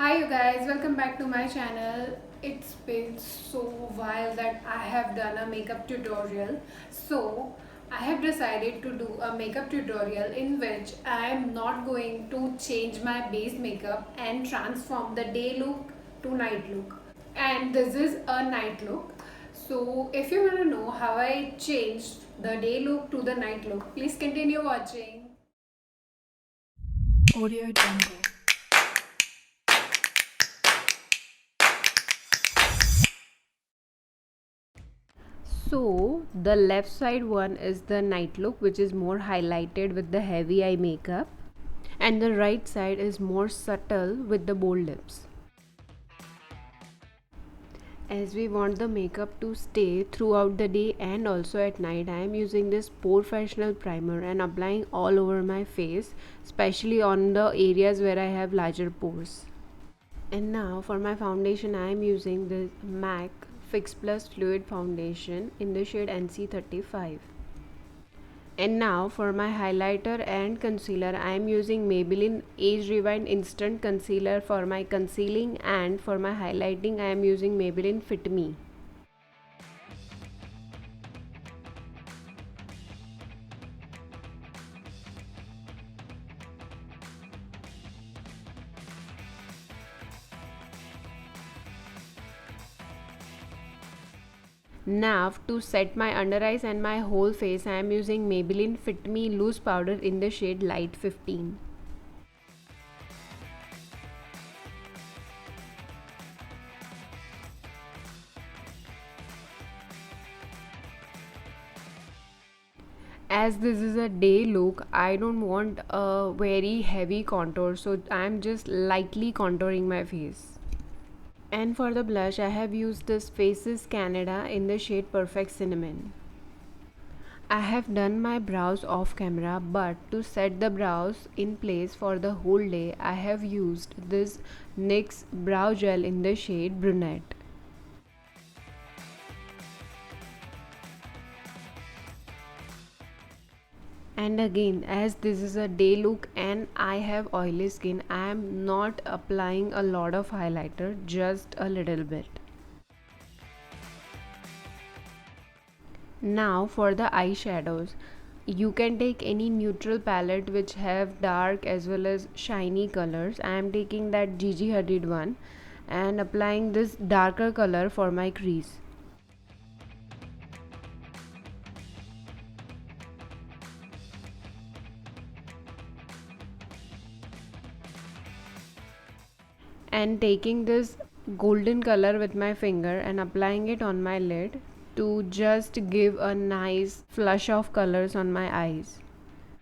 Hi you guys, welcome back to my channel. It's been so while that I have done a makeup tutorial. So I have decided to do a makeup tutorial in which I am not going to change my base makeup and transform the day look to night look. And this is a night look. So if you want to know how I changed the day look to the night look, please continue watching. Audio Jungle. So the left side one is the night look, which is more highlighted with the heavy eye makeup, and the right side is more subtle with the bold lips. As we want the makeup to stay throughout the day and also at night, I am using this Professional primer and applying all over my face, especially on the areas where I have larger pores. And now for my foundation, I am using the MAC Fix Plus Fluid Foundation in the shade NC35. And now for my highlighter and concealer, I am using Maybelline Age Rewind Instant Concealer for my concealing, and for my highlighting I am using Maybelline Fit Me. Now to set my under eyes and my whole face, I am using Maybelline Fit Me Loose Powder in the shade Light 15. As this is a day look, I don't want a very heavy contour, so I'm just lightly contouring my face. And for the blush, I have used this Faces Canada in the shade Perfect Cinnamon. I have done my brows off camera, but to set the brows in place for the whole day, I have used this NYX brow gel in the shade Brunette. And again, as this is a day look and I have oily skin, I am not applying a lot of highlighter, just a little bit. Now for the eyeshadows, you can take any neutral palette which have dark as well as shiny colors. I am taking that Gigi Hadid one and applying this darker color for my crease. And taking this golden color with my finger and applying it on my lid to just give a nice flush of colors on my eyes.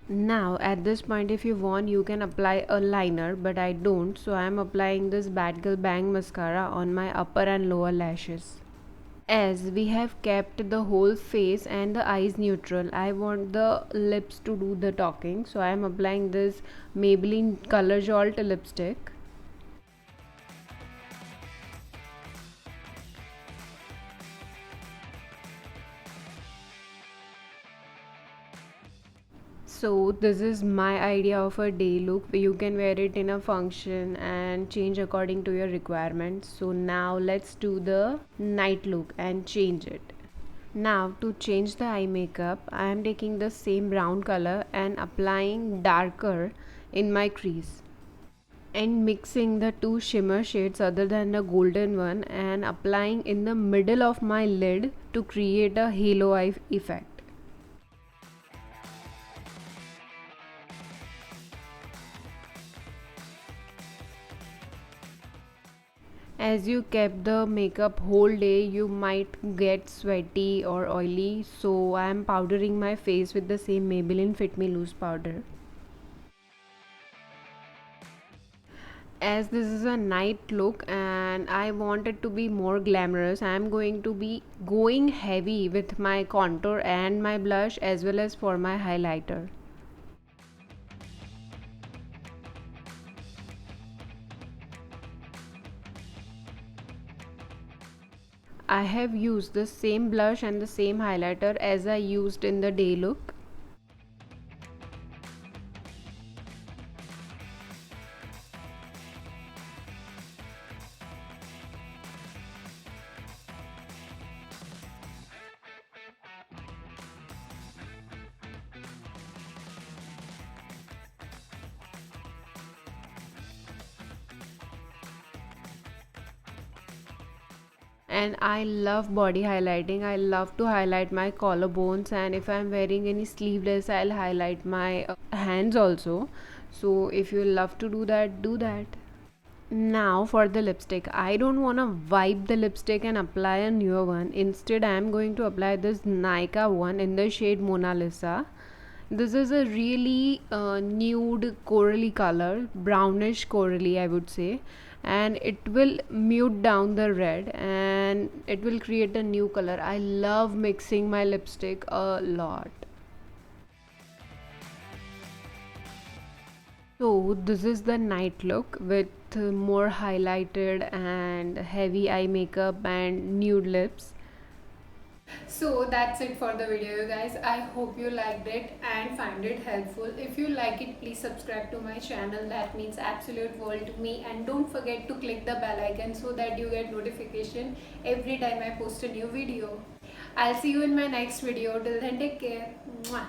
Now at this point, if you want, you can apply a liner, but I don't, so I am applying this Bad Girl Bang mascara on my upper and lower lashes. As we have kept the whole face and the eyes neutral, I want the lips to do the talking, so I am applying this Maybelline Color Jolt lipstick. So this is my idea of a day look. You can wear it in a function and change according to your requirements. So now let's do the night look and change it. Now to change the eye makeup, I am taking the same brown color and applying darker in my crease and mixing the two shimmer shades other than the golden one and applying in the middle of my lid to create a halo eye effect. As you kept the makeup whole day, you might get sweaty or oily, so I am powdering my face with the same Maybelline Fit Me Loose powder. As this is a night look and I want it to be more glamorous, I am going to be going heavy with my contour and my blush as well as for my highlighter. I have used the same blush and the same highlighter as I used in the day look. and I love body highlighting. I love to highlight my collarbones, and if I'm wearing any sleeveless, I'll highlight my hands also. So if you love to do that, do that. Now for the lipstick, I don't want to wipe the lipstick and apply a newer one. Instead, I am going to apply this Nykaa one in the shade Mona Lisa. This is a really nude corally color, brownish corally, I would say, and it will mute down the red and it will create a new color. I love mixing my lipstick a lot. So this is the night look with more highlighted and heavy eye makeup and nude lips. So that's it for the video, you guys. I hope you liked it and find it helpful. If you like it, please subscribe to my channel. That means absolute world to me. And don't forget to click the bell icon so that you get notification every time I post a new video. I'll see you in my next video. Till then, take care. Mwah.